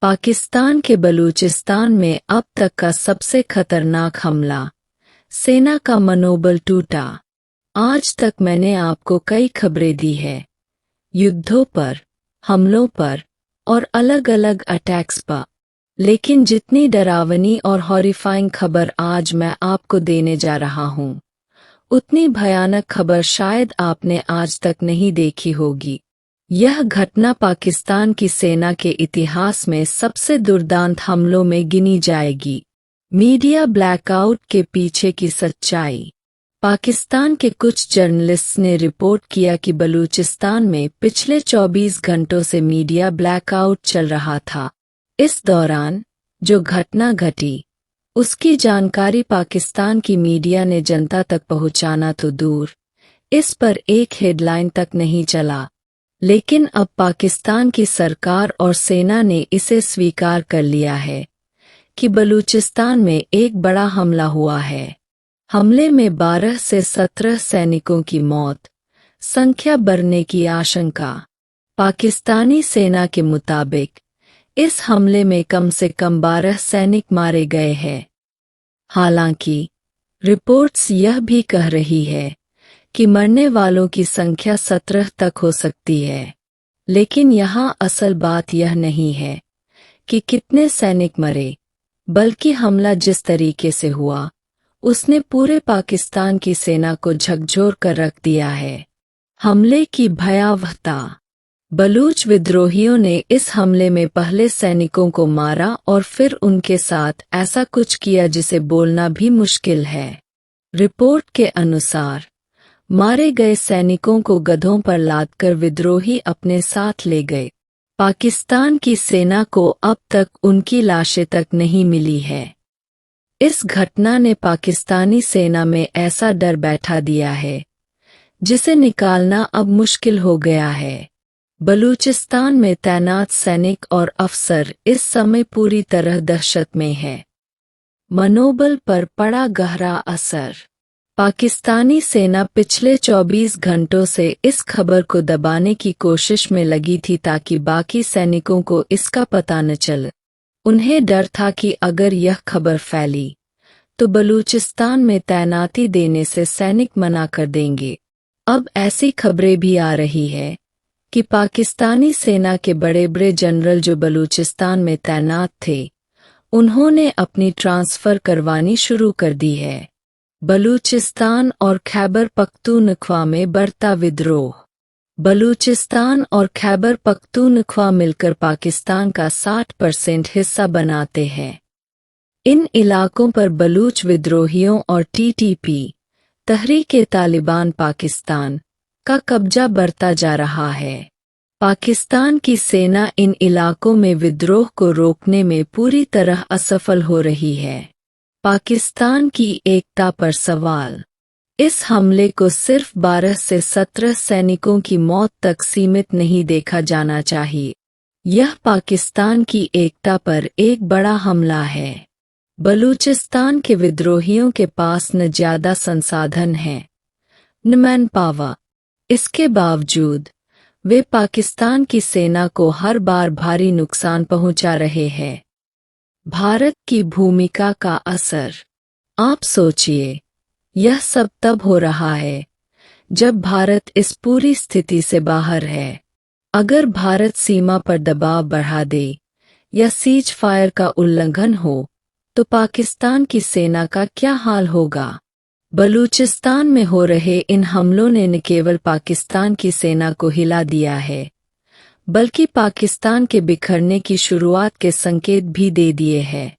पाकिस्तान के बलूचिस्तान में अब तक का सबसे खतरनाक हमला। सेना का मनोबल टूटा। आज तक मैंने आपको कई खबरें दी है, युद्धों पर, हमलों पर और अलग अलग अटैक्स पर, लेकिन जितनी डरावनी और हॉरिफाइंग खबर आज मैं आपको देने जा रहा हूँ, उतनी भयानक खबर शायद आपने आज तक नहीं देखी होगी। यह घटना पाकिस्तान की सेना के इतिहास में सबसे दुर्दांत हमलों में गिनी जाएगी। मीडिया ब्लैकआउट के पीछे की सच्चाई। पाकिस्तान के कुछ जर्नलिस्ट्स ने रिपोर्ट किया कि बलूचिस्तान में पिछले 24 घंटों से मीडिया ब्लैकआउट चल रहा था। इस दौरान जो घटना घटी, उसकी जानकारी पाकिस्तान की मीडिया ने जनता तक पहुंचाना तो दूर, इस पर एक हेडलाइन तक नहीं चला। लेकिन अब पाकिस्तान की सरकार और सेना ने इसे स्वीकार कर लिया है कि बलूचिस्तान में एक बड़ा हमला हुआ है। हमले में 12 से 17 सैनिकों की मौत, संख्या बढ़ने की आशंका। पाकिस्तानी सेना के मुताबिक इस हमले में कम से कम 12 सैनिक मारे गए हैं। हालांकि रिपोर्ट्स यह भी कह रही है कि मरने वालों की संख्या 17 तक हो सकती है। लेकिन यहाँ असल बात यह नहीं है कि कितने सैनिक मरे, बल्कि हमला जिस तरीके से हुआ, उसने पूरे पाकिस्तान की सेना को झकझोर कर रख दिया है। हमले की भयावहता। बलूच विद्रोहियों ने इस हमले में पहले सैनिकों को मारा और फिर उनके साथ ऐसा कुछ किया जिसे बोलना भी मुश्किल है। रिपोर्ट के अनुसार मारे गए सैनिकों को गधों पर लादकर विद्रोही अपने साथ ले गए। पाकिस्तान की सेना को अब तक उनकी लाशें तक नहीं मिली है। इस घटना ने पाकिस्तानी सेना में ऐसा डर बैठा दिया है जिसे निकालना अब मुश्किल हो गया है। बलूचिस्तान में तैनात सैनिक और अफसर इस समय पूरी तरह दहशत में हैं। मनोबल पर पड़ा गहरा असर। पाकिस्तानी सेना पिछले 24 घंटों से इस खबर को दबाने की कोशिश में लगी थी ताकि बाकी सैनिकों को इसका पता न चले। उन्हें डर था कि अगर यह खबर फैली तो बलूचिस्तान में तैनाती देने से सैनिक मना कर देंगे। अब ऐसी खबरें भी आ रही है कि पाकिस्तानी सेना के बड़े बड़े जनरल जो बलूचिस्तान में तैनात थे, उन्होंने अपनी ट्रांसफ़र करवानी शुरू कर दी है। बलूचिस्तान और खैबर पख्तूनख्वा में बढ़ता विद्रोह। बलूचिस्तान और खैबर पख्तूनख्वा मिलकर पाकिस्तान का 60% हिस्सा बनाते हैं। इन इलाकों पर बलूच विद्रोहियों और TTP तहरीक-ए-तालिबान पाकिस्तान का कब्जा बढ़ता जा रहा है। पाकिस्तान की सेना इन इलाकों में विद्रोह को रोकने में पूरी तरह असफल हो रही है। पाकिस्तान की एकता पर सवाल। इस हमले को सिर्फ 12 से 17 सैनिकों की मौत तक सीमित नहीं देखा जाना चाहिए। यह पाकिस्तान की एकता पर एक बड़ा हमला है। बलूचिस्तान के विद्रोहियों के पास न ज्यादा संसाधन हैं, न मैन पावर। इसके बावजूद वे पाकिस्तान की सेना को हर बार भारी नुकसान पहुंचा रहे हैं। भारत की भूमिका का असर। आप सोचिए, यह सब तब हो रहा है जब भारत इस पूरी स्थिति से बाहर है। अगर भारत सीमा पर दबाव बढ़ा दे या सीज फायर का उल्लंघन हो तो पाकिस्तान की सेना का क्या हाल होगा। बलूचिस्तान में हो रहे इन हमलों ने न केवल पाकिस्तान की सेना को हिला दिया है, बल्कि पाकिस्तान के बिखरने की शुरुआत के संकेत भी दे दिए हैं।